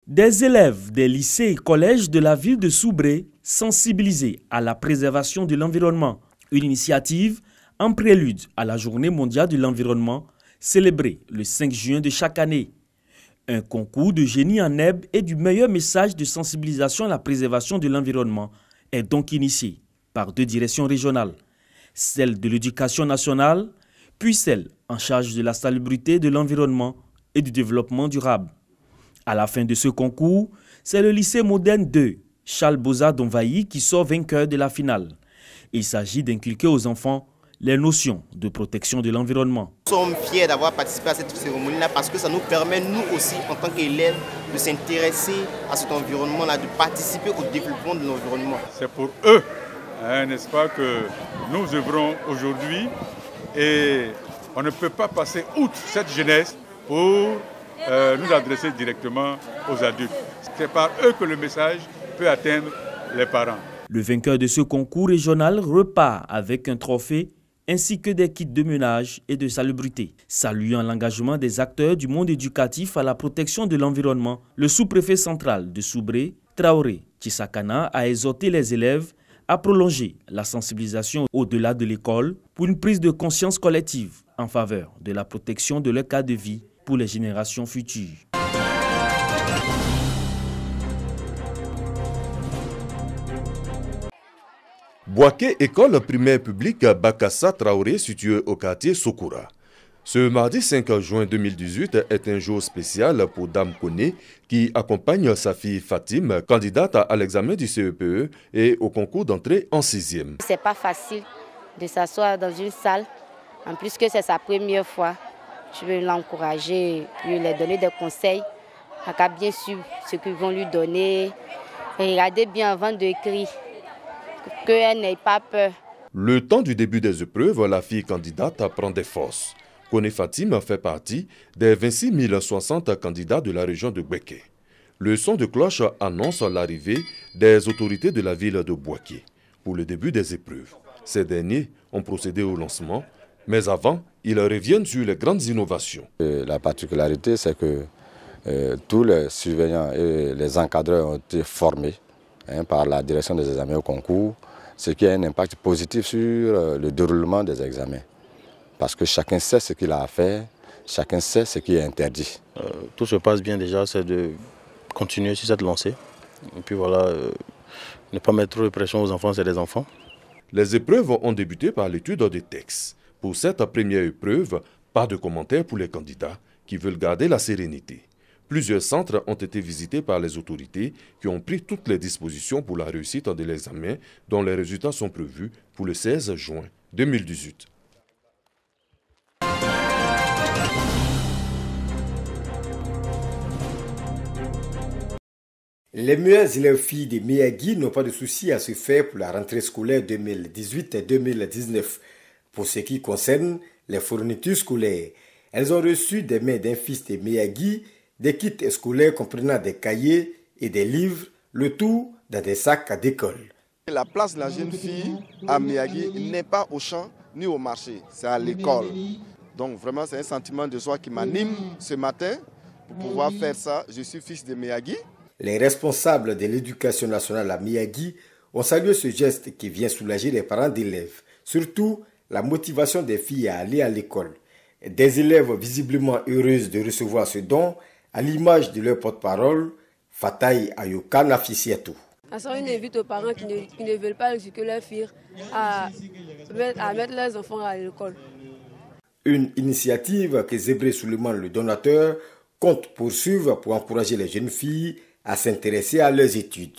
Des élèves des lycées et collèges de la ville de Soubré sensibilisés à la préservation de l'environnement. Une initiative en prélude à la Journée mondiale de l'environnement célébrée le 5 juin de chaque année. Un concours de génie en herbe et du meilleur message de sensibilisation à la préservation de l'environnement est donc initié par 2 directions régionales, celle de l'éducation nationale, puis celle en charge de la salubrité de l'environnement et du développement durable. À la fin de ce concours, c'est le lycée moderne 2, Charles Bozard d'Onvailly, qui sort vainqueur de la finale. Il s'agit d'inculquer aux enfants les notions de protection de l'environnement. Nous sommes fiers d'avoir participé à cette cérémonie-là parce que ça nous permet, nous aussi, en tant qu'élèves, de s'intéresser à cet environnement-là, de participer au développement de l'environnement. C'est pour eux, n'est-ce pas, que nous œuvrons aujourd'hui et on ne peut pas passer outre cette jeunesse pour nous adresser directement aux adultes. C'est par eux que le message peut atteindre les parents. Le vainqueur de ce concours régional repart avec un trophée ainsi que des kits de ménage et de salubrité. Saluant l'engagement des acteurs du monde éducatif à la protection de l'environnement, le sous-préfet central de Soubré, Traoré Tshisakana, a exhorté les élèves à prolonger la sensibilisation au-delà de l'école pour une prise de conscience collective en faveur de la protection de leur cadre de vie pour les générations futures. Bouaké, école primaire publique Bakassa Traoré, située au quartier Sokoura. Ce mardi 5 juin 2018 est un jour spécial pour Dame Koné qui accompagne sa fille Fatim, candidate à l'examen du CEPE et au concours d'entrée en 6e. C'est pas facile de s'asseoir dans une salle, en plus que c'est sa première fois. Je veux l'encourager, lui donner des conseils, à bien suivre ce qu'ils vont lui donner. Et regardez bien avant d'écrire, qu'elle n'ait pas peur. Le temps du début des épreuves, la fille candidate prend des forces. Koné Fatim fait partie des 26 060 candidats de la région de Bouaké. Le son de cloche annonce l'arrivée des autorités de la ville de Bouaké pour le début des épreuves. Ces derniers ont procédé au lancement, mais avant, ils reviennent sur les grandes innovations. La particularité, c'est que tous les surveillants et les encadreurs ont été formés par la direction des examens au concours, ce qui a un impact positif sur le déroulement des examens. Parce que chacun sait ce qu'il a à faire, chacun sait ce qui est interdit. Tout se passe bien déjà, c'est de continuer sur cette lancée. Et puis voilà, ne pas mettre trop de pression aux enfants, c'est des enfants. Les épreuves ont débuté par l'étude des textes. Pour cette première épreuve, pas de commentaires pour les candidats qui veulent garder la sérénité. Plusieurs centres ont été visités par les autorités qui ont pris toutes les dispositions pour la réussite de l'examen dont les résultats sont prévus pour le 16 juin 2018. Les meilleures élèves filles des Miyagi n'ont pas de soucis à se faire pour la rentrée scolaire 2018 et 2019. Pour ce qui concerne les fournitures scolaires, elles ont reçu des mains d'un fils des Miyagi des kits scolaires comprenant des cahiers et des livres, le tout dans des sacs d'école. La place de la jeune fille à Miyagi n'est pas au champ ni au marché, c'est à l'école. Donc vraiment c'est un sentiment de joie qui m'anime ce matin pour pouvoir faire ça. Je suis fils de Miyagi. Les responsables de l'éducation nationale à Miyagi ont salué ce geste qui vient soulager les parents d'élèves, surtout la motivation des filles à aller à l'école. Des élèves visiblement heureuses de recevoir ce don, à l'image de leur porte-parole, Fataï Ayoka Nafisietou. On invite aux parents qui ne veulent pas éduquer leurs filles à mettre leurs enfants à l'école. Une initiative que Zébré Souleymane, le donateur, compte poursuivre pour encourager les jeunes filles à s'intéresser à leurs études.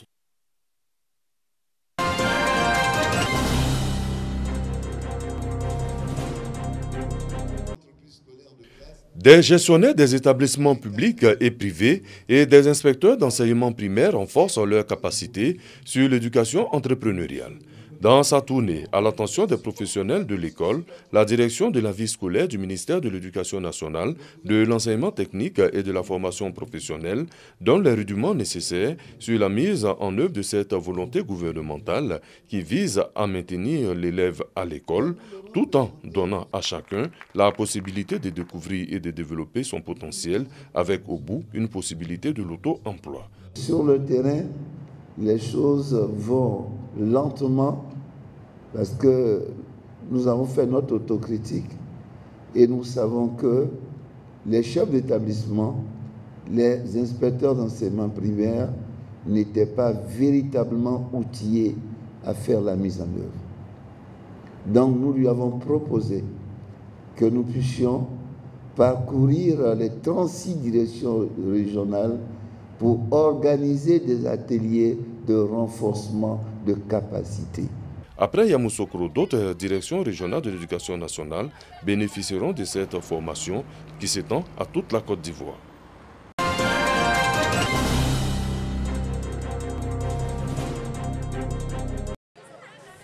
Des gestionnaires des établissements publics et privés et des inspecteurs d'enseignement primaire renforcent leurs capacités sur l'éducation entrepreneuriale. Dans sa tournée à l'attention des professionnels de l'école, la direction de la vie scolaire du ministère de l'Éducation nationale, de l'enseignement technique et de la formation professionnelle donne les rudiments nécessaires sur la mise en œuvre de cette volonté gouvernementale qui vise à maintenir l'élève à l'école tout en donnant à chacun la possibilité de découvrir et de développer son potentiel avec au bout une possibilité de l'auto-emploi. Sur le terrain, les choses vont lentement parce que nous avons fait notre autocritique et nous savons que les chefs d'établissement, les inspecteurs d'enseignement primaire n'étaient pas véritablement outillés à faire la mise en œuvre. Donc nous lui avons proposé que nous puissions parcourir les 36 directions régionales pour organiser des ateliers de renforcement de capacité. Après Yamoussoukro, d'autres directions régionales de l'éducation nationale bénéficieront de cette formation qui s'étend à toute la Côte d'Ivoire.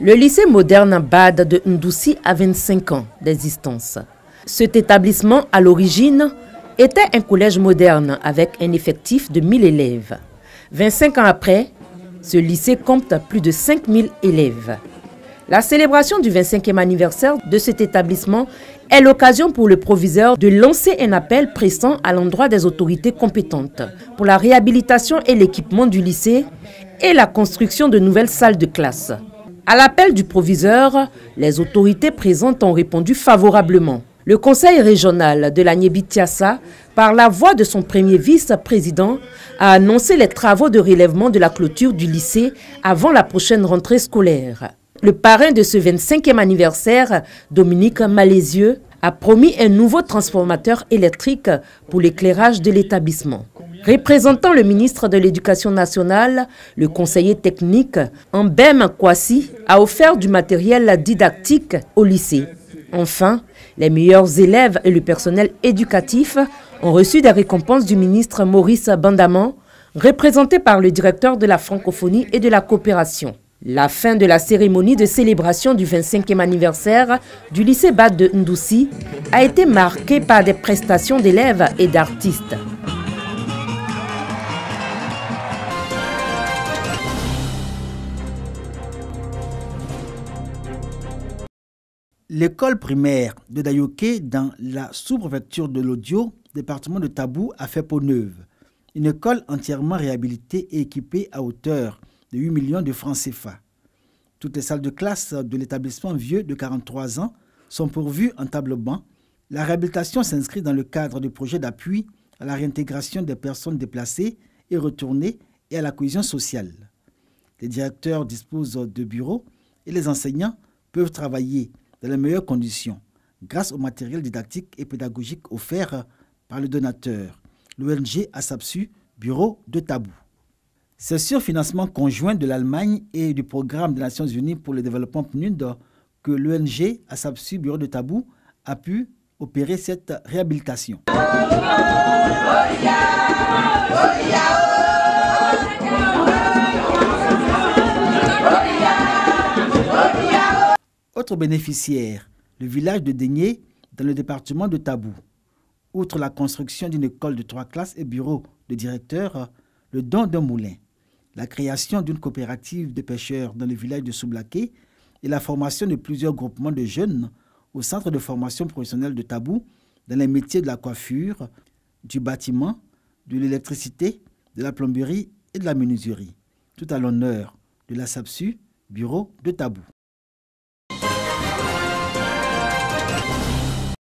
Le lycée moderne Bad de Ndoussi a 25 ans d'existence. Cet établissement, à l'origine, était un collège moderne avec un effectif de 1000 élèves. 25 ans après, ce lycée compte plus de 5000 élèves. La célébration du 25e anniversaire de cet établissement est l'occasion pour le proviseur de lancer un appel pressant à l'endroit des autorités compétentes pour la réhabilitation et l'équipement du lycée et la construction de nouvelles salles de classe. À l'appel du proviseur, les autorités présentes ont répondu favorablement. Le conseil régional de la Niébi-Tiassa, par la voix de son premier vice-président, a annoncé les travaux de relèvement de la clôture du lycée avant la prochaine rentrée scolaire. Le parrain de ce 25e anniversaire, Dominique Malézieux, a promis un nouveau transformateur électrique pour l'éclairage de l'établissement. Représentant le ministre de l'Éducation nationale, le conseiller technique Ambem Kwasi a offert du matériel didactique au lycée. Enfin, les meilleurs élèves et le personnel éducatif ont reçu des récompenses du ministre Maurice Bandaman, représenté par le directeur de la francophonie et de la coopération. La fin de la cérémonie de célébration du 25e anniversaire du lycée Bad de Ndoussi a été marquée par des prestations d'élèves et d'artistes. L'école primaire de Dayoké dans la sous-préfecture de l'Audio, département de Tabou, a fait peau neuve. Une école entièrement réhabilitée et équipée à hauteur de 8 millions de francs CFA. Toutes les salles de classe de l'établissement vieux de 43 ans sont pourvues en table-banc. La réhabilitation s'inscrit dans le cadre du projet d'appui à la réintégration des personnes déplacées et retournées et à la cohésion sociale. Les directeurs disposent de bureaux et les enseignants peuvent travailler dans les meilleures conditions grâce au matériel didactique et pédagogique offert par le donateur, l'ONG ASAPSU, bureau de Tabou. C'est sur financement conjoint de l'Allemagne et du programme des Nations Unies pour le développement PNUD que l'ONG ASAPSU, bureau de Tabou, a pu opérer cette réhabilitation. Autre bénéficiaire, le village de Dénié, dans le département de Tabou. Outre la construction d'une école de 3 classes et bureau de directeur, le don d'un moulin, la création d'une coopérative de pêcheurs dans le village de Soublaké et la formation de plusieurs groupements de jeunes au centre de formation professionnelle de Tabou dans les métiers de la coiffure, du bâtiment, de l'électricité, de la plomberie et de la menuiserie. Tout à l'honneur de l'ASAPSU, bureau de Tabou.